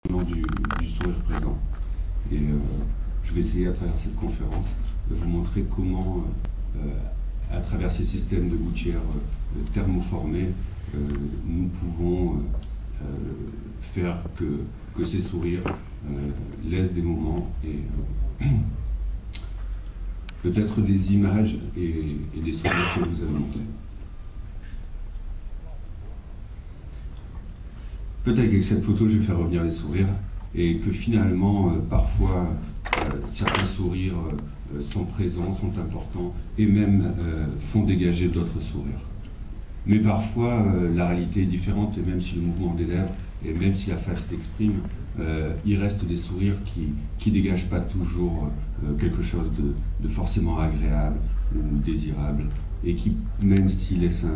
du sourire présent. Et je vais essayer à travers cette conférence de vous montrer comment, à travers ces systèmes de gouttières thermoformées, nous pouvons faire que ces sourires laissent des moments et peut-être des images et des souvenirs que vous avez montrés. Peut-être qu'avec cette photo, je vais faire revenir les sourires et que finalement, parfois, certains sourires sont présents, sont importants et même font dégager d'autres sourires. Mais parfois, la réalité est différente et même si le mouvement des lèvres et même si la face s'exprime, il reste des sourires qui dégagent pas toujours quelque chose de forcément agréable ou désirable et qui, même s'ils laissent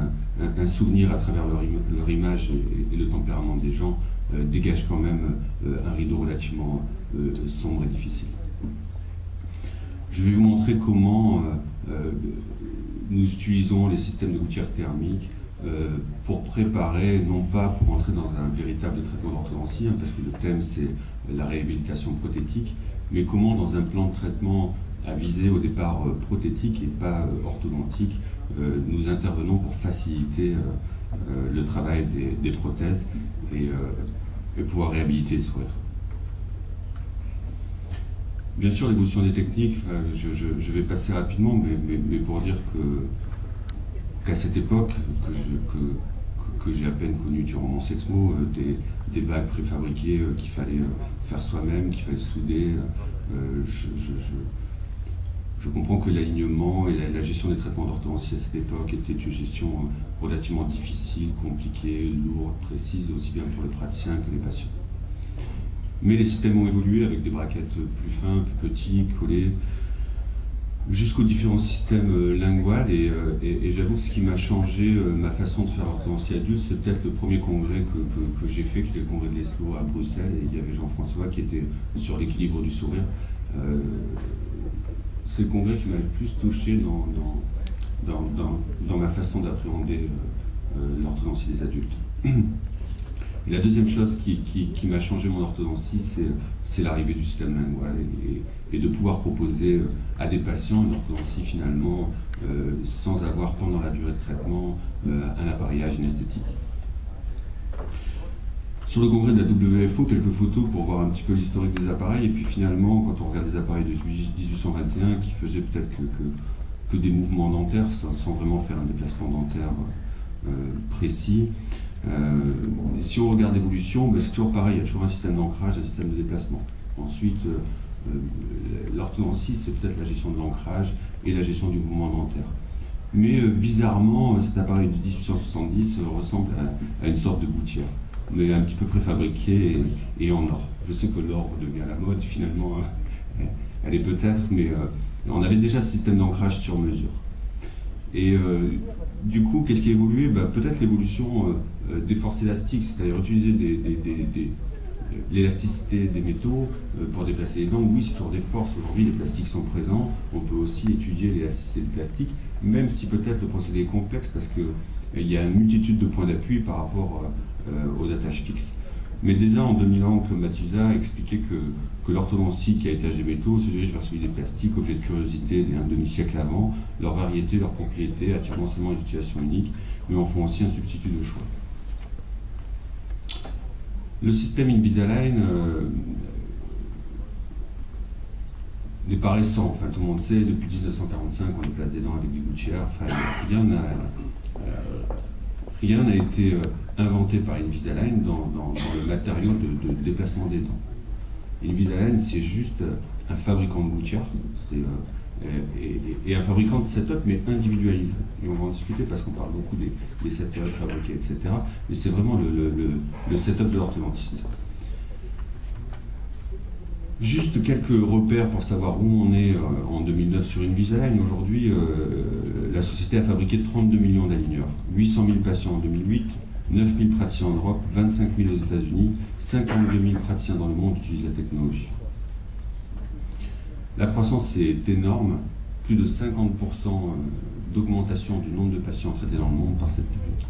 un souvenir à travers leur image et le tempérament des gens, dégagent quand même un rideau relativement sombre et difficile. Je vais vous montrer comment nous utilisons les systèmes de gouttières thermiques pour préparer, non pas pour entrer dans un véritable traitement d'orthodontie, hein, parce que le thème c'est la réhabilitation prothétique, mais comment dans un plan de traitement à visée au départ prothétique et pas orthodontique, nous intervenons pour faciliter le travail des prothèses et pouvoir réhabiliter le sourire. Bien sûr, l'évolution des techniques, je vais passer rapidement, mais pour dire qu'à cette époque, que j'ai à peine connu durant mon sexmo, des bagues préfabriquées qu'il fallait faire soi-même, qu'il fallait souder, je comprends que l'alignement et la gestion des traitements d'orthodontie à cette époque était une gestion relativement difficile, compliquée, lourde, précise, aussi bien pour les praticiens que les patients. Mais les systèmes ont évolué avec des braquettes plus fins, plus petits, collés, jusqu'aux différents systèmes linguales. Et j'avoue que ce qui m'a changé ma façon de faire l'orthodontie adulte, c'est peut-être le premier congrès que j'ai fait, qui était le congrès de l'ESLO à Bruxelles, et il y avait Jean-François qui était sur l'équilibre du sourire. C'est le congrès qui m'a le plus touché dans ma façon d'appréhender l'orthodontie des adultes. Et la deuxième chose qui m'a changé mon orthodontie, c'est l'arrivée du système lingual et de pouvoir proposer à des patients une orthodontie finalement sans avoir pendant la durée de traitement un appareillage inesthétique. Sur le congrès de la WFO, quelques photos pour voir un petit peu l'historique des appareils, et puis finalement, quand on regarde des appareils de 1821 qui faisaient peut-être que des mouvements dentaires sans vraiment faire un déplacement dentaire précis, si on regarde l'évolution, c'est toujours pareil, il y a toujours un système d'ancrage, un système de déplacement. Ensuite, l'orthodontie, c'est peut-être la gestion de l'ancrage et la gestion du mouvement dentaire. Mais bizarrement, cet appareil de 1870 ressemble à une sorte de gouttière, mais un petit peu préfabriquée et en or. Je sais que l'or devient la mode, finalement, elle est peut-être, mais on avait déjà ce système d'ancrage sur mesure. Et du coup, qu'est-ce qui a évolué? Peut-être l'évolution des forces élastiques, c'est-à-dire utiliser l'élasticité des métaux pour déplacer les dents. Oui, c'est toujours des forces. Aujourd'hui, les plastiques sont présents. On peut aussi étudier l'élasticité du plastique, même si peut-être le procédé est complexe parce qu'il y a une multitude de points d'appui par rapport aux attaches fixes. Mais déjà en 2001, Claude Mathusa a expliqué que l'orthodontie qui a étage des métaux se dirige vers celui des plastiques, objet de curiosité d'un demi-siècle avant. Leur variété, leur propriété attirent non seulement une utilisation unique, mais en font aussi un substitut de choix. Le système Invisalign n'est pas récent, enfin tout le monde sait, depuis 1945 on déplace des dents avec des gouttières, enfin, rien n'a été inventé par Invisalign dans le matériau de déplacement des dents. Invisalign, c'est juste un fabricant de gouttières et un fabricant de setup, mais individualisé. Et on va en discuter parce qu'on parle beaucoup des setups fabriqués, etc. Mais c'est vraiment le setup de l'orthodontiste. Juste quelques repères pour savoir où on est en 2009 sur Invisalign. Aujourd'hui, la société a fabriqué 32 millions d'aligneurs, 800 000 patients en 2008, 9 000 praticiens en Europe, 25 000 aux États-Unis, 52 000 praticiens dans le monde utilisent la technologie. La croissance est énorme, plus de 50% d'augmentation du nombre de patients traités dans le monde par cette technique.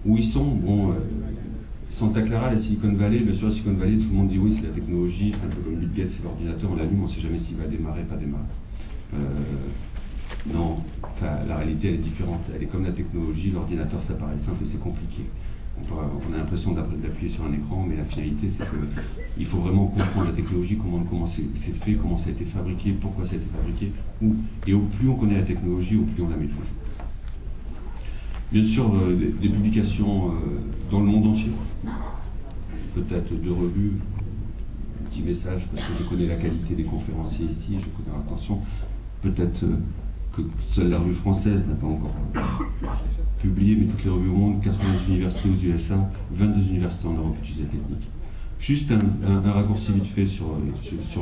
Où ils sont, bon, Santa Clara, la Silicon Valley, bien sûr, la Silicon Valley, tout le monde dit oui, c'est la technologie, c'est un peu comme Bill Gates, c'est l'ordinateur, on l'allume, on ne sait jamais s'il va démarrer, pas démarrer. Non, la réalité elle est différente. Elle est comme la technologie, l'ordinateur ça paraît simple et c'est compliqué. On a l'impression d'appuyer sur un écran, mais la finalité c'est qu'il faut vraiment comprendre la technologie, comment c'est fait, comment ça a été fabriqué, pourquoi ça a été fabriqué, et au plus on connaît la technologie, au plus on la maîtrise. Bien sûr, des publications dans le monde entier, peut-être de revues, un petit message, parce que je connais la qualité des conférenciers ici, je connais attention, peut-être que seule la revue française n'a pas encore publié, mais toutes les revues au monde, 90 universités aux USA, 22 universités en Europe utilisent la technique. Juste un raccourci vite fait sur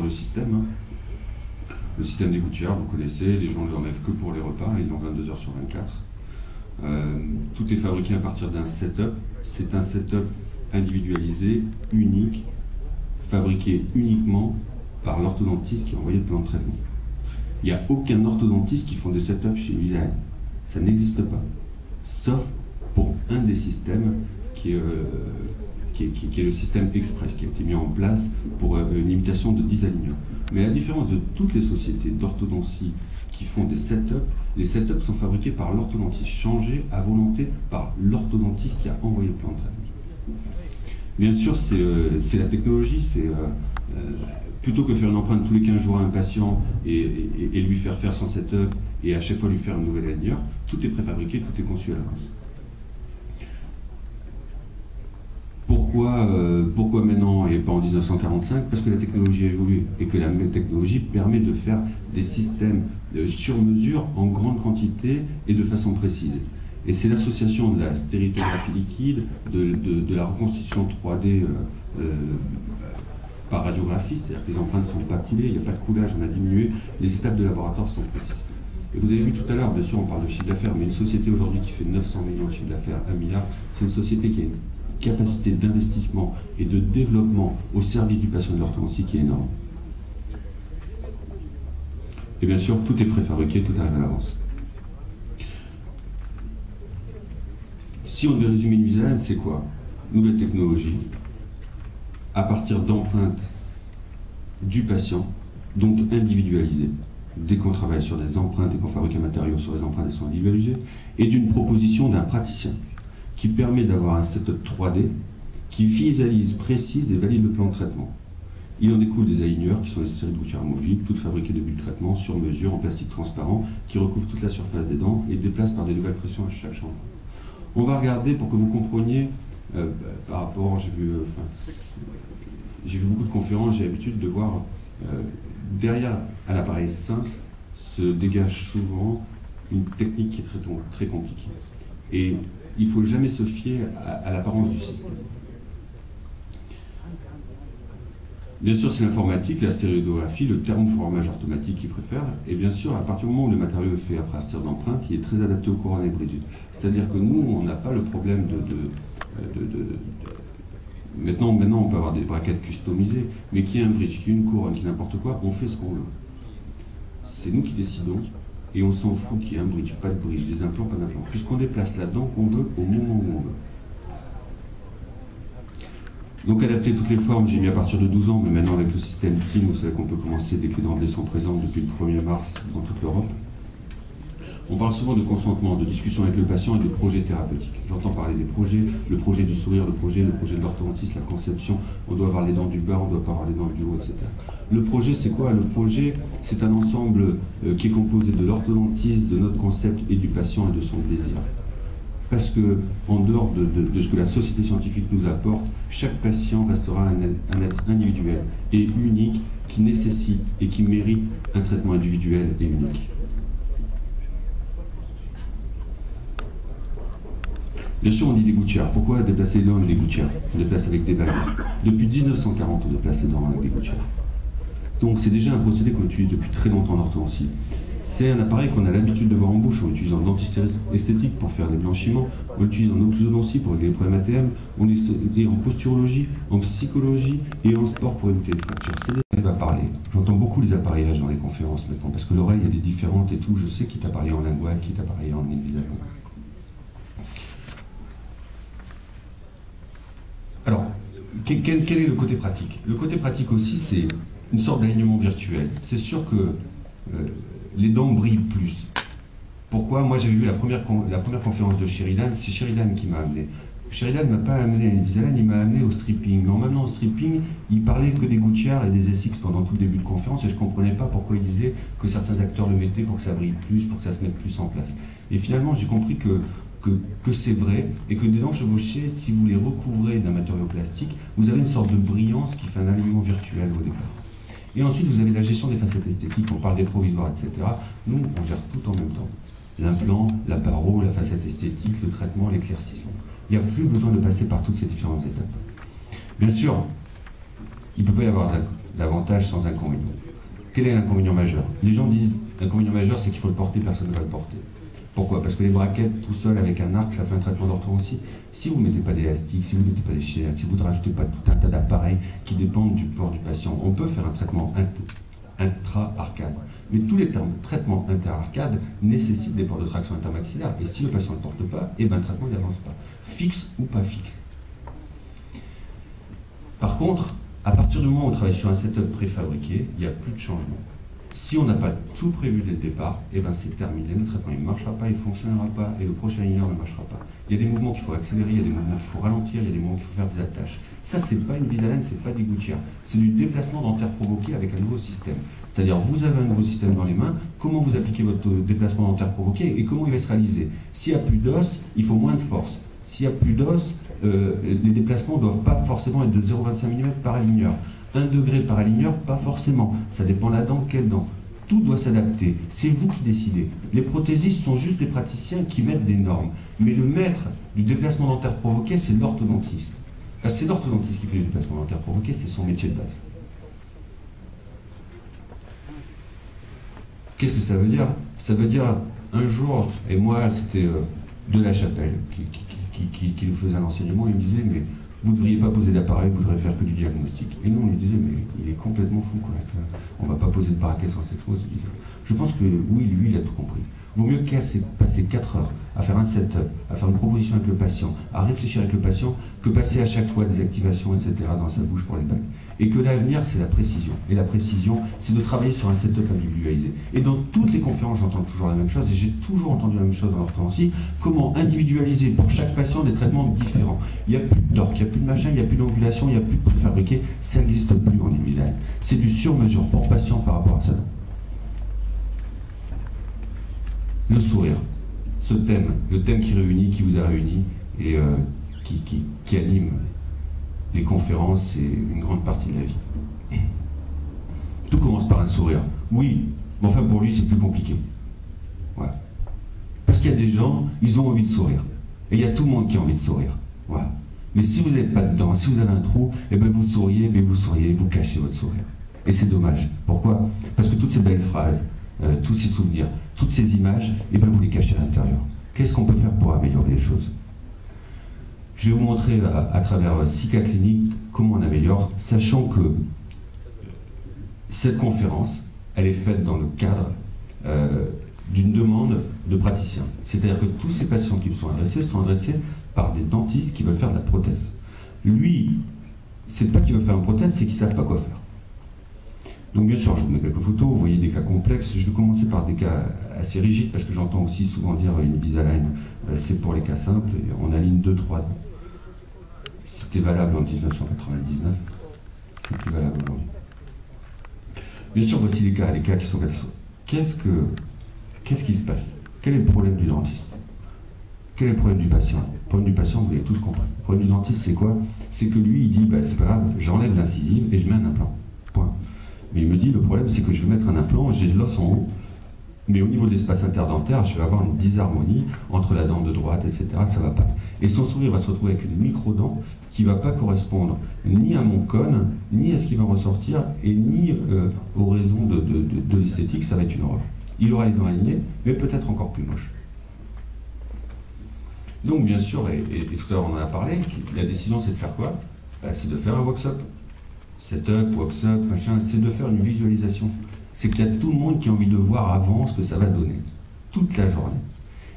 le système. Hein. Le système des gouttières, vous connaissez, les gens ne l'enlèvent que pour les repas, ils l'ont 22 heures sur 24. Tout est fabriqué à partir d'un setup. C'est un setup individualisé, unique, fabriqué uniquement par l'orthodontiste qui a envoyé le plan de traitement. Il n'y a aucun orthodontiste qui font des setups chez Invisalign. Ça n'existe pas. Sauf pour un des systèmes qui est le système Express, qui a été mis en place pour une limitation de 10 aligneurs. Mais à la différence de toutes les sociétés d'orthodontie qui font des setups, les setups sont fabriqués par l'orthodontiste, changés à volonté par l'orthodontiste qui a envoyé le plan de traitement. Bien sûr, c'est la technologie, c'est plutôt que faire une empreinte tous les 15 jours à un patient et lui faire son setup et à chaque fois lui faire un nouvel aligneur, tout est préfabriqué, tout est conçu à l'avance. Pourquoi maintenant et pas en 1945? Parce que la technologie a évolué et que la technologie permet de faire des systèmes sur mesure en grande quantité et de façon précise. Et c'est l'association de la stéritographie liquide, de la reconstitution 3D par radiographie, c'est-à-dire que les empreintes ne sont pas coulées, il n'y a pas de coulage, on a diminué, les étapes de laboratoire sont précises. Et vous avez vu tout à l'heure, bien sûr on parle de chiffre d'affaires, mais une société aujourd'hui qui fait 900 millions de chiffre d'affaires, 1 milliard, c'est une société qui a une capacité d'investissement et de développement au service du patient de l'orthodontie qui est énorme. Et bien sûr, tout est préfabriqué, tout arrive à l'avance. Si on devait résumer Invisalign, c'est quoi? Nouvelle technologie, à partir d'empreintes du patient, donc individualisées. Dès qu'on travaille sur des empreintes et qu'on fabrique un matériau sur les empreintes, elles sont individualisées, et d'une proposition d'un praticien qui permet d'avoir un setup 3D qui visualise, précise et valide le plan de traitement. Il en découle des aligneurs qui sont des séries de gouttières amovibles, toutes fabriquées depuis le traitement, sur mesure, en plastique transparent, qui recouvrent toute la surface des dents et déplacent par des nouvelles pressions à chaque chambre. On va regarder pour que vous compreniez, par rapport, j'ai vu beaucoup de conférences, j'ai l'habitude de voir derrière un appareil simple se dégage souvent une technique qui est très compliquée. Et il ne faut jamais se fier à l'apparence du système. Bien sûr, c'est l'informatique, la stéréographie, le thermoformage automatique qu'ils préfèrent. Et bien sûr, à partir du moment où le matériau est fait à partir d'empreintes, il est très adapté aux couronnes hybrides. C'est-à-dire que nous, on n'a pas le problème Maintenant, on peut avoir des braquettes customisées, mais qu'il y ait un bridge, qu'il y ait une couronne, qu'il y ait n'importe quoi, on fait ce qu'on veut. C'est nous qui décidons, et on s'en fout qu'il y ait un bridge, pas de bridge, des implants, pas d'implants, puisqu'on déplace la dent qu'on veut au moment où on veut. Donc adapter toutes les formes, j'ai mis à partir de 12 ans, mais maintenant avec le système TIN, vous savez qu'on peut commencer dès que les dents sont présentes depuis le 1er mars dans toute l'Europe. On parle souvent de consentement, de discussion avec le patient et de projets thérapeutiques. J'entends parler des projets, le projet du sourire, le projet de l'orthodontiste, la conception, on doit avoir les dents du bas, on ne doit pas avoir les dents du haut, etc. Le projet, c'est quoi? Le projet, c'est un ensemble qui est composé de l'orthodontiste, de notre concept et du patient et de son désir. Parce que, en dehors de ce que la société scientifique nous apporte, chaque patient restera un être individuel et unique qui nécessite et qui mérite un traitement individuel et unique. Bien sûr, on dit des gouttières. Pourquoi déplacer les dents avec des gouttières? On déplace avec des bagues. Depuis 1940, on déplace les dents avec des gouttières. Donc c'est déjà un procédé qu'on utilise depuis très longtemps en orthodontie. C'est un appareil qu'on a l'habitude de voir en bouche, on l'utilise en dentisterie esthétique pour faire des blanchiments, on l'utilise en occlusodontie pour régler les problèmes ATM, on l'utilise en posturologie, en psychologie et en sport pour éviter les fractures. C'est des va parler. J'entends beaucoup les appareillages dans les conférences maintenant, parce que l'oreille elle est différente et tout, je sais qui est appareillé en lingual, qui est appareillé en Invisalign. Alors quel est le côté pratique? Le côté pratique aussi, c'est une sorte d'alignement virtuel. C'est sûr que les dents brillent plus. Pourquoi? Moi, j'avais vu la première conférence de Sheridan, c'est Sheridan qui m'a amené. Sheridan ne m'a pas amené à Invisalign, il m'a amené au stripping. Mais en m'amenant au stripping, il parlait que des gouttières et des Essex pendant tout le début de conférence, et je ne comprenais pas pourquoi il disait que certains acteurs le mettaient pour que ça brille plus, pour que ça se mette plus en place. Et finalement, j'ai compris que c'est vrai, et que des dents chevauchées, si vous les recouvrez d'un matériau plastique, vous avez une sorte de brillance qui fait un alignement virtuel au départ. Et ensuite, vous avez la gestion des facettes esthétiques, on parle des provisoires, etc. Nous, on gère tout en même temps. L'implant, la paro, la facette esthétique, le traitement, l'éclaircissement. Il n'y a plus besoin de passer par toutes ces différentes étapes. Bien sûr, il ne peut pas y avoir d'avantage sans inconvénient. Quel est l'inconvénient majeur? Les gens disent, l'inconvénient majeur, c'est qu'il faut le porter, personne ne va le porter. Pourquoi? Parce que les braquettes, tout seul, avec un arc, ça fait un traitement d'orthodontie. Si vous ne mettez pas d'élastique, si vous ne mettez pas des chaînes, si vous ne rajoutez pas tout un tas d'appareils qui dépendent du port du patient, on peut faire un traitement intra-arcade. Mais tous les traitements inter-arcade nécessitent des ports de traction intermaxillaire. Et si le patient ne le porte pas, eh ben, le traitement n'avance pas. Fixe ou pas fixe. Par contre, à partir du moment où on travaille sur un setup préfabriqué, il n'y a plus de changement. Si on n'a pas tout prévu dès le départ, eh ben c'est terminé, le traitement ne marchera pas, il ne fonctionnera pas, et le prochain aligneur ne marchera pas. Il y a des mouvements qu'il faut accélérer, il y a des mouvements qu'il faut ralentir, il y a des mouvements qu'il faut faire des attaches. Ça, c'est pas une Invisalign, c'est pas des gouttières, c'est du déplacement dentaire provoqué avec un nouveau système. C'est-à-dire, vous avez un nouveau système dans les mains, comment vous appliquez votre déplacement dentaire provoqué et comment il va se réaliser. S'il n'y a plus d'os, il faut moins de force. S'il n'y a plus d'os, les déplacements ne doivent pas forcément être de 0,25 mm par aligneur. 1 degré par aligneur, pas forcément. Ça dépend la dent, quelle dent. Tout doit s'adapter. C'est vous qui décidez. Les prothésistes sont juste des praticiens qui mettent des normes. Mais le maître du déplacement dentaire provoqué, c'est l'orthodontiste. C'est l'orthodontiste qui fait le déplacement dentaire provoqué, c'est son métier de base. Qu'est-ce que ça veut dire? Ça veut dire, un jour, et moi, c'était de la Chapelle qui nous faisait un enseignement, il me disait, mais vous ne devriez pas poser d'appareil, vous devriez faire que du diagnostic. Et nous, on lui disait, mais il est complètement fou, quoi. On ne va pas poser de paraquet sans s'exposer. Je pense que, oui, lui, il a tout compris. Vaut mieux passer 4 heures à faire un setup, à faire une proposition avec le patient, à réfléchir avec le patient, que passer à chaque fois des activations, etc. dans sa bouche pour les bagues. Et que l'avenir, c'est la précision. Et la précision, c'est de travailler sur un setup individualisé. Et dans toutes les conférences, j'entends toujours la même chose, et j'ai toujours entendu la même chose dans l'orthodontie, comment individualiser pour chaque patient des traitements différents. Il n'y a plus de torque, il n'y a plus de machin, il n'y a plus d'angulation, il n'y a plus de préfabriqué, ça n'existe plus en Invisalign. C'est du sur-mesure pour patient par rapport à ça. Le sourire, ce thème, le thème qui réunit, qui vous a réuni et qui anime les conférences et une grande partie de la vie. Tout commence par un sourire. Oui, mais enfin pour lui c'est plus compliqué. Voilà. Parce qu'il y a des gens, ils ont envie de sourire. Et il y a tout le monde qui a envie de sourire. Voilà. Mais si vous n'êtes pas dedans, si vous avez un trou, eh ben vous souriez, mais vous souriez, vous cachez votre sourire. Et c'est dommage. Pourquoi? Parce que toutes ces belles phrases, tous ces souvenirs, toutes ces images, eh ben vous les cachez à l'intérieur. Qu'est-ce qu'on peut faire pour améliorer les choses? Je vais vous montrer à travers 6 cas cliniques comment on améliore, sachant que cette conférence, elle est faite dans le cadre d'une demande de praticiens. C'est-à-dire que tous ces patients qui me sont adressés par des dentistes qui veulent faire de la prothèse. Lui, c'est pas qu'il veut faire une prothèse, c'est qu'il ne savent pas quoi faire. Donc bien sûr, je vous mets quelques photos, vous voyez des cas complexes. Je vais commencer par des cas assez rigides, parce que j'entends aussi souvent dire une Invisalign, c'est pour les cas simples, et on aligne 2-3 dents. C'était valable en 1999, c'est plus valable aujourd'hui. Bien sûr, voici les cas qui sont catastrophiques. Qu'est-ce qui se passe? Quel est le problème du dentiste? Quel est le problème du patient? Le problème du patient, vous l'avez tous compris. Le problème du dentiste, c'est quoi? C'est que lui, il dit, bah, c'est pas grave, j'enlève l'incisive et je mets un implant. Point. Mais il me dit, le problème, c'est que je vais mettre un implant, j'ai de l'os en haut, mais au niveau de l'espace interdentaire, je vais avoir une disharmonie entre la dent de droite, etc. Ça va pas. Et son sourire va se retrouver avec une micro-dent qui ne va pas correspondre ni à mon cône, ni à ce qui va ressortir, et ni aux raisons de l'esthétique. Ça va être une horreur. Il aura les dents alignées, mais peut-être encore plus moche. Donc, bien sûr, et tout à l'heure on en a parlé, la décision, c'est de faire quoi? C'est de faire un wax-up. Setup, wax-up, machin, c'est de faire une visualisation. C'est qu'il y a tout le monde qui a envie de voir avant ce que ça va donner, toute la journée.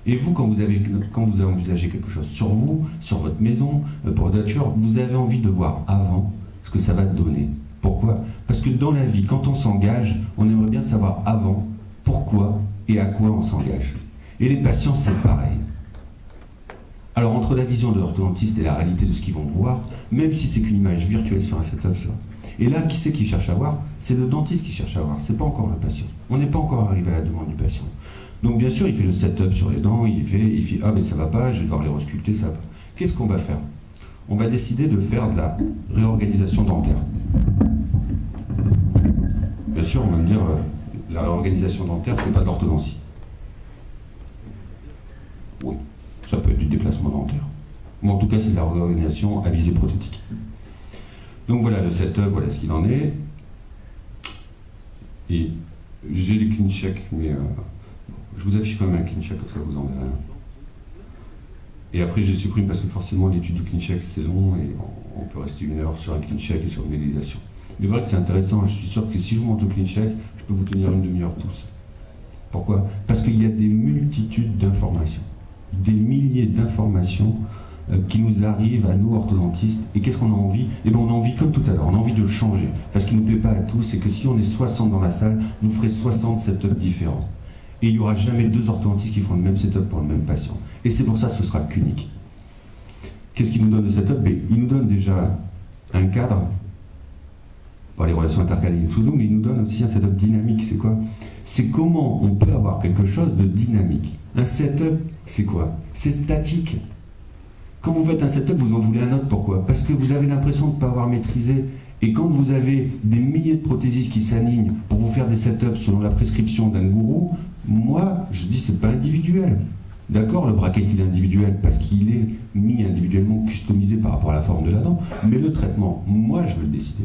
Et vous, quand vous envisagez quelque chose sur vous, sur votre maison, pour votre voiture, vous avez envie de voir avant ce que ça va donner. Pourquoi? Parce que dans la vie, quand on s'engage, on aimerait bien savoir avant pourquoi et à quoi on s'engage. Et les patients, c'est pareil. Alors entre la vision de l'orthodontiste et la réalité de ce qu'ils vont voir, même si c'est qu'une image virtuelle sur un setup, ça. Et là, qui c'est qui cherche à voir? C'est le dentiste qui cherche à voir, c'est pas encore le patient. On n'est pas encore arrivé à la demande du patient. Donc bien sûr, il fait le setup sur les dents, il fait ah mais ça va pas, je vais devoir les resculpter, ça va pas. Qu'est-ce qu'on va faire? On va décider de faire de la réorganisation dentaire. Bien sûr, on va me dire, la réorganisation dentaire, c'est pas de l'orthodontie. Oui, ça peut être du déplacement dentaire. Mais en tout cas, c'est de la réorganisation à visée prothétique. Donc voilà le setup, voilà ce qu'il en est. Et j'ai les clean checks, mais je vous affiche quand même un clean check, comme ça vous en verrez un. Et après, je supprime parce que forcément, l'étude du clean check, c'est long et on peut rester 1 heure sur un clean check et sur une modélisation. Mais voilà que c'est intéressant, je suis sûr que si je vous montre le clean check, je peux vous tenir 1 demi-heure tous. Pourquoi? Parce qu'il y a des multitudes d'informations, des milliers d'informations qui nous arrivent à nous, orthodontistes. Et qu'est-ce qu'on a envie? Eh bien, on a envie, comme tout à l'heure, on a envie de le changer. Parce qu'il ne nous plaît pas à tous, c'est que si on est 60 dans la salle, vous ferez 60 setups différents. Et il n'y aura jamais 2 orthodontistes qui font le même setup pour le même patient. Et c'est pour ça que ce sera qu'unique. Qu'est-ce qu'il nous donne le setup? Il nous donne déjà un cadre, les relations intercanaliennes sous nous, mais il nous donne aussi un setup dynamique. C'est quoi? C'est comment on peut avoir quelque chose de dynamique. Un setup, c'est quoi? C'est statique. Quand vous faites un setup, vous en voulez un autre. Pourquoi? Parce que vous avez l'impression de ne pas avoir maîtrisé. Et quand vous avez des milliers de prothésistes qui s'alignent pour vous faire des setups selon la prescription d'un gourou, moi, je dis c'est pas individuel. D'accord, le bracket il est individuel parce qu'il est mis individuellement, customisé par rapport à la forme de la dent, mais le traitement, moi je veux le décider.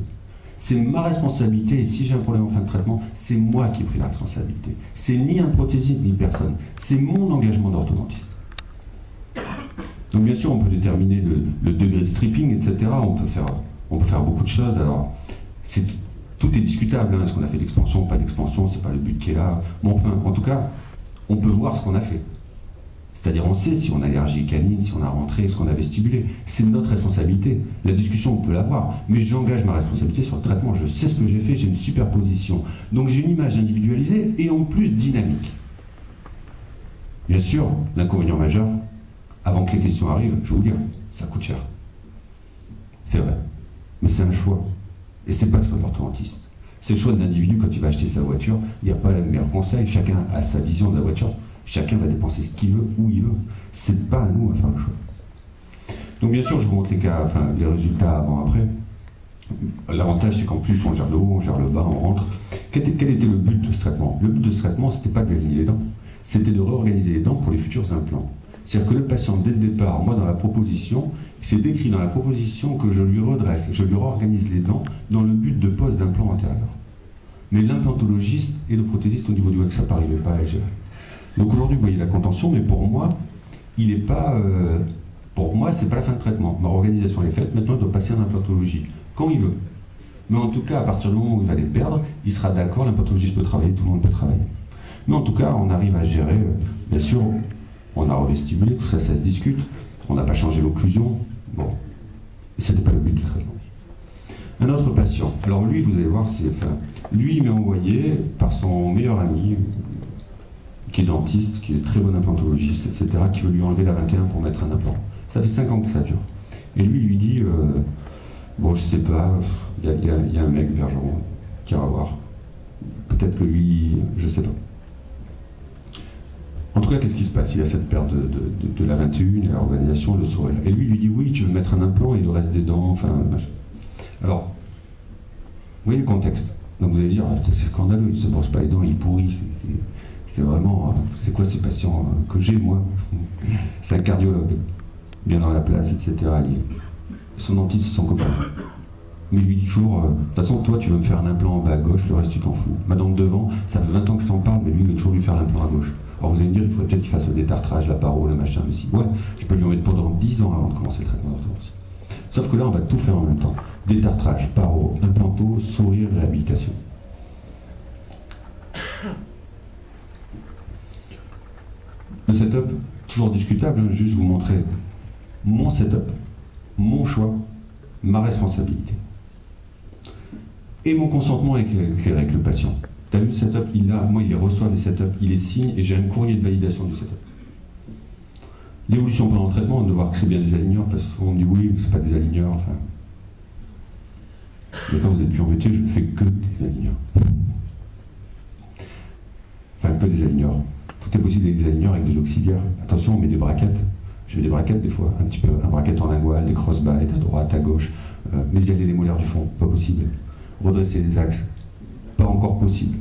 C'est ma responsabilité et si j'ai un problème en fin de traitement, c'est moi qui ai pris la responsabilité. C'est ni un prothésiste ni personne. C'est mon engagement d'orthodontiste. Donc bien sûr, on peut déterminer le degré de stripping, etc. On peut faire beaucoup de choses. Alors, tout est discutable. Est-ce qu'on a fait l'expansion, pas d'expansion, c'est pas le but qui est là. Bon, enfin, en tout cas, on peut voir ce qu'on a fait. C'est-à-dire, on sait si on a allergie canine, si on a rentré, ce qu'on a vestibulé. C'est notre responsabilité. La discussion, on peut l'avoir. Mais j'engage ma responsabilité sur le traitement. Je sais ce que j'ai fait, j'ai une superposition. Donc, j'ai une image individualisée et en plus dynamique. Bien sûr, l'inconvénient majeur, avant que les questions arrivent, je vais vous dire, ça coûte cher. C'est vrai. Mais c'est un choix. Et c'est pas le choix de l'orthodontiste. C'est le choix de l'individu quand il va acheter sa voiture. Il n'y a pas le meilleur conseil. Chacun a sa vision de la voiture. Chacun va dépenser ce qu'il veut, où il veut. C'est pas à nous à faire le choix. Donc bien sûr, je vous montre les résultats avant-après. L'avantage, c'est qu'en plus, on gère le haut, on gère le bas, on rentre. Quel était le but de ce traitement? Le but de ce traitement, c'était pas de aligner les dents. C'était de réorganiser les dents pour les futurs implants. C'est-à-dire que le patient, dès le départ, moi dans la proposition, c'est décrit dans la proposition que je lui redresse, je lui réorganise les dents dans le but de pose d'implant antérieur. Mais l'implantologiste et le prothésiste au niveau du WhatsApp n'arrivaient pas à gérer. Donc aujourd'hui, vous voyez la contention, mais pour moi, il n'est pas... pour moi, c'est pas la fin de traitement. Ma organisation est faite, maintenant il doit passer en implantologie, quand il veut. Mais en tout cas, à partir du moment où il va les perdre, il sera d'accord, l'implantologiste peut travailler, tout le monde peut travailler. Mais en tout cas, on arrive à gérer, bien sûr, on a revestibulé, tout ça, ça se discute. On n'a pas changé l'occlusion. Bon, c'était pas le but du traitement. Un autre patient. Alors lui, vous allez voir, lui, il m'est envoyé par son meilleur ami, qui est dentiste, qui est très bon implantologiste, etc., qui veut lui enlever la 21 pour mettre un implant. Ça fait 5 ans que ça dure. Et lui dit, bon, je sais pas, il y a un mec, Bergeron, qui va voir. Peut-être que lui, je sais pas. En tout cas, qu'est-ce qui se passe? Il a cette perte de la 21, la organisation, le sourire. Et lui dit, oui, tu veux mettre un implant et le reste des dents, enfin... Alors, vous voyez le contexte. Donc vous allez dire, c'est scandaleux, il ne se brosse pas les dents, il pourrit. C'est vraiment... C'est quoi ces patients que j'ai, moi? C'est un cardiologue, bien dans la place, etc. Son dentiste, c'est son copain. Mais il lui dit toujours, de toute façon, toi, tu veux me faire un implant en bas à gauche, le reste, tu t'en fous. Ma dent de devant, ça fait 20 ans que je t'en parle, mais lui, il veut toujours lui faire l'implant à gauche. Alors vous allez me dire, il faudrait peut-être qu'il fasse le détartrage, la paro, le machin aussi. Ouais, je peux lui en mettre pendant 10 ans avant de commencer le traitement d'orthodontie. Sauf que là, on va tout faire en même temps. Détartrage, paro, implanto, sourire, réhabilitation. Le setup, toujours discutable, hein, juste vous montrer mon setup, mon choix, ma responsabilité. Et mon consentement éclairé avec le patient. Tu as vu le setup, moi il les reçoit les setups, il les signe et j'ai un courrier de validation du setup. L'évolution pendant le traitement, de voir que c'est bien des aligneurs, parce que souvent on me dit oui, c'est pas des aligneurs, enfin. Maintenant vous êtes plus embêtés, je ne fais que des aligneurs. Enfin, que des aligneurs. Tout est possible avec des aligneurs, avec des auxiliaires. Attention, on met des braquettes. Je mets des braquettes des fois, un petit peu, un braquette en lingual, des crossbites à droite, à gauche, mésialer les molaires du fond, pas possible. Redresser les axes, pas encore possible.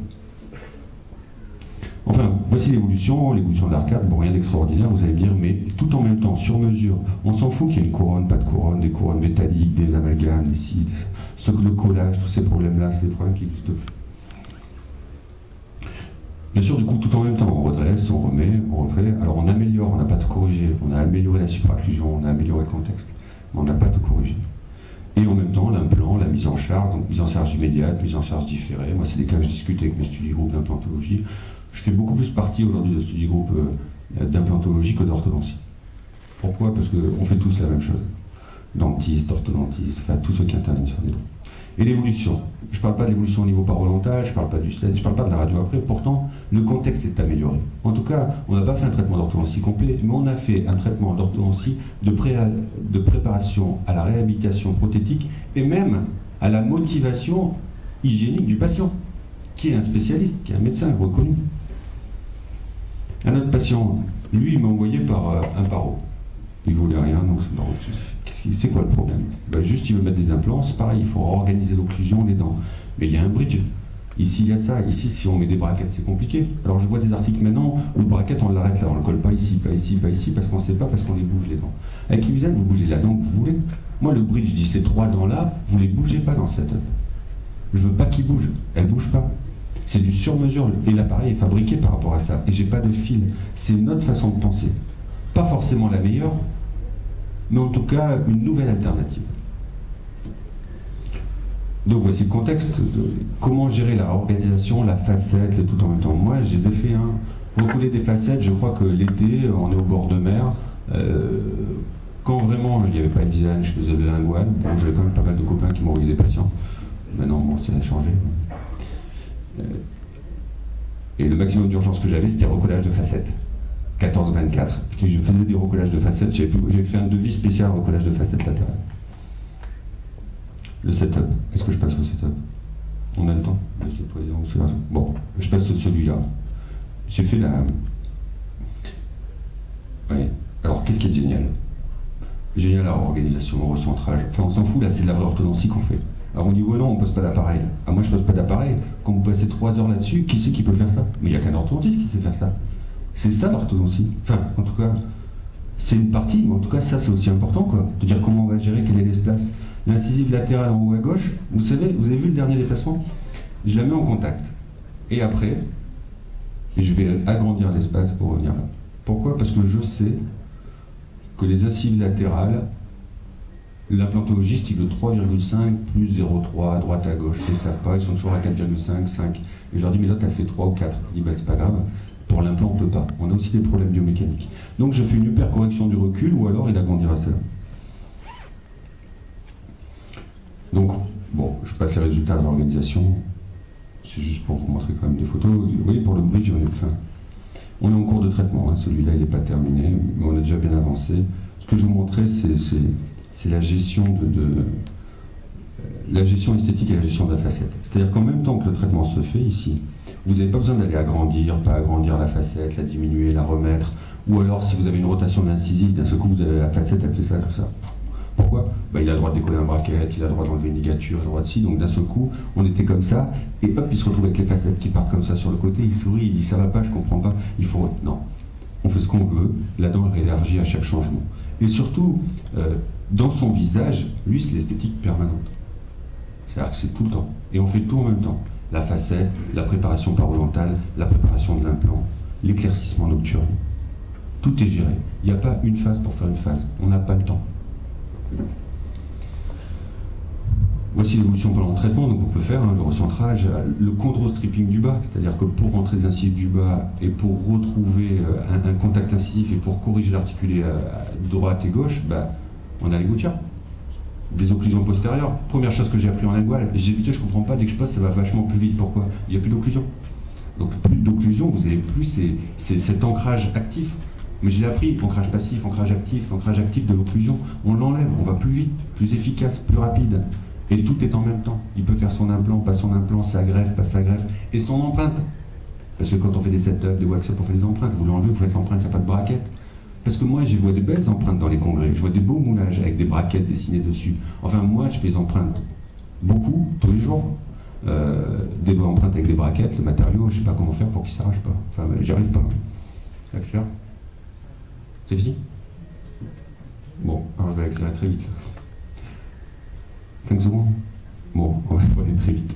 Enfin, voici l'évolution de l'arcade, bon, rien d'extraordinaire, vous allez me dire, mais tout en même temps, sur mesure, on s'en fout qu'il y ait une couronne, pas de couronne, des couronnes métalliques, des amalgames, des cils, le collage, tous ces problèmes-là, c'est des problèmes qui n'existent plus. Bien sûr, du coup, tout en même temps, on redresse, on remet, on refait. Alors on améliore, on n'a pas tout corrigé. On a amélioré la supraocclusion, on a amélioré le contexte, mais on n'a pas tout corrigé. Et en même temps, l'implant, la mise en charge, donc mise en charge immédiate, mise en charge différée. Moi, c'est des cas que je discute avec mes study groupes d'implantologie. Je fais beaucoup plus partie aujourd'hui de study group d'implantologie que d'orthodontie. Pourquoi? Parce qu'on fait tous la même chose. Dentiste, orthodontiste, enfin tous ceux qui interviennent sur les dents. Et l'évolution. Je ne parle pas de l'évolution au niveau parodontal, je ne parle pas du sled, je ne parle pas de la radio après. Pourtant, le contexte est amélioré. En tout cas, on n'a pas fait un traitement d'orthodontie complet, mais on a fait un traitement d'orthodontie de préparation à la réhabilitation prothétique et même à la motivation hygiénique du patient, qui est un spécialiste, qui est un médecin reconnu. Un autre patient, lui, il m'a envoyé par un paro. Il ne voulait rien, donc c'est paro. C'est quoi le problème? Ben juste, il veut mettre des implants, c'est pareil, il faut organiser l'occlusion, les dents. Mais il y a un bridge. Ici, il y a ça. Ici, si on met des braquettes, c'est compliqué. Alors, je vois des articles maintenant où le braquette, on l'arrête là, on ne le colle pas ici, pas ici, pas ici, parce qu'on ne sait pas, parce qu'on les bouge, les dents. Avec Invisalign, vous bougez la dent que vous voulez. Moi, le bridge, je dis ces 3 dents-là, vous ne les bougez pas dans le setup. Je ne veux pas qu'ils bougent. Elles ne bougent pas. C'est du sur-mesure. Et l'appareil est fabriqué par rapport à ça. Et j'ai pas de fil. C'est une autre façon de penser. Pas forcément la meilleure, mais en tout cas une nouvelle alternative. Donc voici le contexte de comment gérer la organisation, la facette, le tout en même temps. Moi, je les ai fait recoller des facettes, je crois que l'été, on est au bord de mer. Quand vraiment il n'y avait pas Invisalign, je faisais le lingual. Bon, j'avais quand même pas mal de copains qui m'envoyaient des patients. Maintenant, bon, ça a changé. Et le maximum d'urgence que j'avais, c'était recollage de facettes. 14-24. Je faisais des recollages de facettes, j'ai fait un devis spécial recollage de facettes latérales. Le setup, est-ce que je passe au setup? On a le temps, Monsieur le Président? Bon, je passe celui-là. J'ai fait la... Oui. Alors, qu'est-ce qui est génial? Génial, la organisation, le recentrage. Enfin, on s'en fout, là, c'est de la orthodontie qu'on fait. Alors on dit, ouais, non, on ne pose pas d'appareil. Ah, moi, je ne pose pas d'appareil. Quand vous passez 3 heures là-dessus, qui c'est qui peut faire ça? Mais il n'y a qu'un orthodontiste qui sait faire ça. C'est ça l'orthodontie. Enfin, en tout cas, c'est une partie, mais en tout cas, ça c'est aussi important, quoi. De dire comment on va gérer, quel est l'espace. L'incisive latérale en haut à gauche, vous savez, vous avez vu le dernier déplacement? Je la mets en contact. Et après, je vais agrandir l'espace pour revenir là. Pourquoi? Parce que je sais que les incisives latérales, l'implantologiste, il veut 3,5 plus 0,3 à droite à gauche. Ils ne savent pas, ils sont toujours à 4,5, 5. Et je leur dis, mais là, tu as fait 3 ou 4. Je dis, bah, c'est pas grave. Pour l'implant, on ne peut pas. On a aussi des problèmes biomécaniques. Donc, je fais une hypercorrection du recul, ou alors il agrandira ça. Donc, bon, je passe les résultats de l'organisation. C'est juste pour vous montrer quand même des photos. Vous voyez, pour le bridge, on est en cours de traitement. Hein. Celui-là, il n'est pas terminé, mais on a déjà bien avancé. Ce que je vous montrais, c'est la gestion la gestion esthétique et la gestion de la facette. C'est-à-dire qu'en même temps que le traitement se fait ici, vous n'avez pas besoin d'aller agrandir, pas agrandir la facette, la diminuer, la remettre, ou alors si vous avez une rotation d'incisive, d'un seul coup vous avez la facette, elle fait ça, comme ça. Pourquoi? Ben, il a le droit de décoller un braquette, il a le droit d'enlever une ligature, il a le droit de ci, donc d'un seul coup, on était comme ça, et hop, il se retrouve avec les facettes qui partent comme ça sur le côté, il sourit, il dit ça va pas, je comprends pas, il faut... Non, on fait ce qu'on veut, la dent est élargie à chaque changement. Et surtout, dans son visage, lui, c'est l'esthétique permanente. C'est-à-dire que c'est tout le temps, et on fait tout en même temps. La facette, la préparation parodontale, la préparation de l'implant, l'éclaircissement nocturne. Tout est géré. Il n'y a pas une phase pour faire une phase. On n'a pas le temps. Voici l'évolution pendant le traitement, donc on peut faire le recentrage, le control-stripping du bas, c'est-à-dire que pour rentrer les incisives du bas et pour retrouver un contact incisif et pour corriger l'articulé à droite et gauche, on a les gouttières. Des occlusions postérieures. Première chose que j'ai appris en lingual, j'ai dit je comprends pas, dès que je passe ça va vachement plus vite. Pourquoi? Il n'y a plus d'occlusion. Donc plus d'occlusion, vous avez plus cet ancrage actif. Mais j'ai appris, ancrage passif, ancrage actif de l'occlusion. On l'enlève, on va plus vite, plus efficace, plus rapide. Et tout est en même temps. Il peut faire son implant, pas son implant, sa greffe, pas sa greffe, et son empreinte. Parce que quand on fait des setups, des wax-up, on fait des empreintes. Vous l'enlevez, vous faites l'empreinte, il n'y a pas de braquette. Parce que moi, je vois des belles empreintes dans les congrès. Je vois des beaux moulages avec des braquettes dessinées dessus. Enfin, moi, je fais des empreintes beaucoup, tous les jours. Des doigts empreintes avec des braquettes, le matériau, je ne sais pas comment faire pour qu'il ne s'arrache pas. Enfin, j'y arrive pas. Accélère. C'est fini? Bon, alors je vais accélérer très vite. 5 secondes? Bon, on va aller très vite.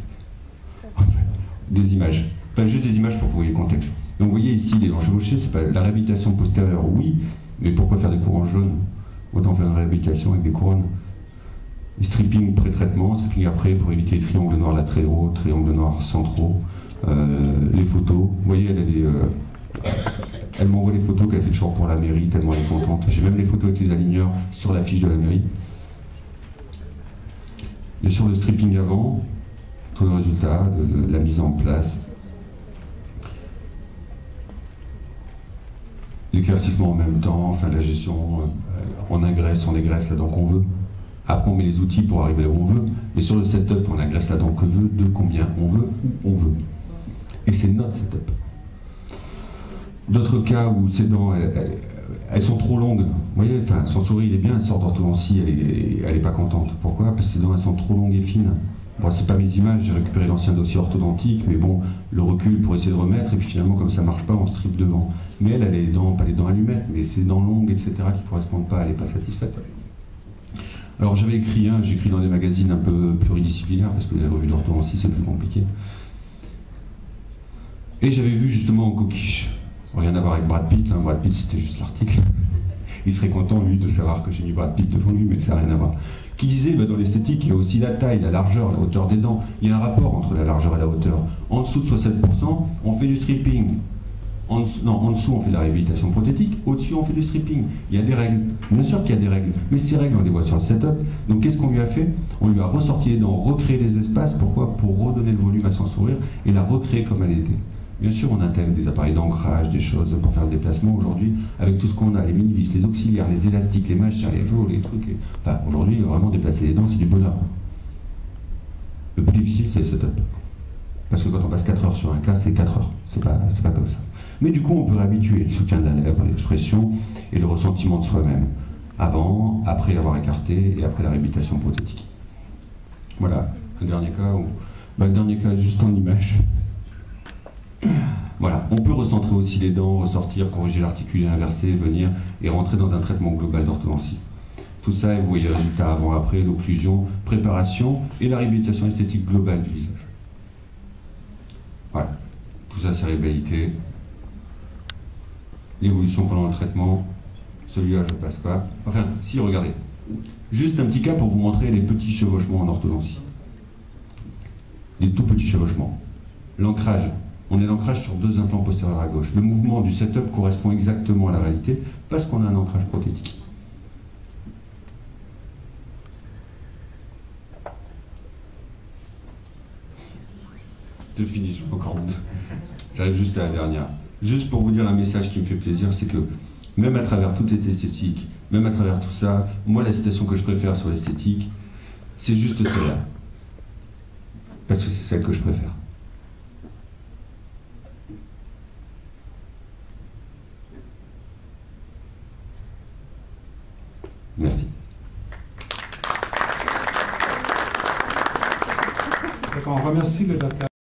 Des images. Pas juste des images pour que vous voyez le contexte. Donc vous voyez ici les dents chevauchées, c'est pas la réhabilitation postérieure, oui, mais pourquoi faire des couronnes jaunes? Autant faire une réhabilitation avec des couronnes. Stripping pré-traitement, stripping après pour éviter les triangles noirs latéraux, triangles noirs centraux, les photos. Vous voyez, elle m'envoie les photos qu'elle fait toujours pour la mairie, tellement elle est contente. J'ai même les photos avec les aligneurs sur la fiche de la mairie. Et sur le stripping avant, tout le résultat de la mise en place. L'éclaircissement en même temps, enfin la gestion, on agresse, on égraisse la dent qu'on veut. Après on met les outils pour arriver là où on veut. Mais sur le setup, on agresse la dent que veut, de combien on veut, où on veut. Et c'est notre setup. D'autres cas où ces dents, elles sont trop longues. Vous voyez, enfin, son sourire il est bien, elle sort d'orthodontie, elle est pas contente. Pourquoi? Parce que ses dents elles sont trop longues et fines. Bon, c'est pas mes images, j'ai récupéré l'ancien dossier orthodontique, mais bon, le recul pour essayer de remettre, et puis finalement, comme ça marche pas, on strip devant. Mais elle a les dents, pas les dents allumettes, mais ces dents longues, etc., qui correspondent pas, elle n'est pas satisfaite. Alors j'avais écrit, j'écris dans des magazines un peu pluridisciplinaires, parce que les revues d'orthodontie, c'est plus compliqué. Et j'avais vu justement en coquiche, rien à voir avec Brad Pitt, Brad Pitt c'était juste l'article. Il serait content, lui, de savoir que j'ai mis Brad Pitt devant lui, mais ça n'a rien à voir. Qui disait, dans l'esthétique, il y a aussi la taille, la largeur, la hauteur des dents. Il y a un rapport entre la largeur et la hauteur. En dessous de 67%, on fait du stripping. En dessous, on fait de la réhabilitation prothétique. Au-dessus, on fait du stripping. Il y a des règles. Bien sûr qu'il y a des règles. Mais ces règles, on les voit sur le setup. Donc, qu'est-ce qu'on lui a fait? On lui a ressorti les dents, recréé les espaces. Pourquoi? Pour redonner le volume à son sourire et la recréer comme elle était. Bien sûr, on intègre des appareils d'ancrage, des choses pour faire le déplacement aujourd'hui, avec tout ce qu'on a, les mini-vis, les auxiliaires, les élastiques, les machins, les veaux, les trucs. Enfin, aujourd'hui, vraiment déplacer les dents, c'est du bonheur. Le plus difficile, c'est le setup. Parce que quand on passe 4 heures sur un cas, c'est 4 heures. C'est pas comme ça. Mais du coup, on peut réhabituer le soutien de la lèvre, l'expression et le ressentiment de soi-même. Avant, après avoir écarté et après la réhabilitation prothétique. Voilà, un dernier cas, le dernier cas juste en image. Voilà, on peut recentrer aussi les dents, ressortir, corriger l'articulé inversé, venir et rentrer dans un traitement global d'orthodontie. Tout ça, et vous voyez le résultat avant-après, l'occlusion, préparation et la réhabilitation esthétique globale du visage. Voilà, tout ça c'est réhabilité. L'évolution pendant le traitement, celui-là je passe pas. Enfin, si, regardez. Juste un petit cas pour vous montrer les petits chevauchements en orthodontie. Les tout petits chevauchements. L'ancrage. On est l'ancrage sur 2 implants postérieurs à gauche. Le mouvement du setup correspond exactement à la réalité parce qu'on a un ancrage prothétique. C'est fini, je peux encore. J'arrive juste à la dernière. Juste pour vous dire un message qui me fait plaisir, c'est que même à travers toutes les esthétiques, même à travers tout ça, moi la citation que je préfère sur l'esthétique, c'est juste celle-là. Parce que c'est celle que je préfère. Merci. On remercie le docteur.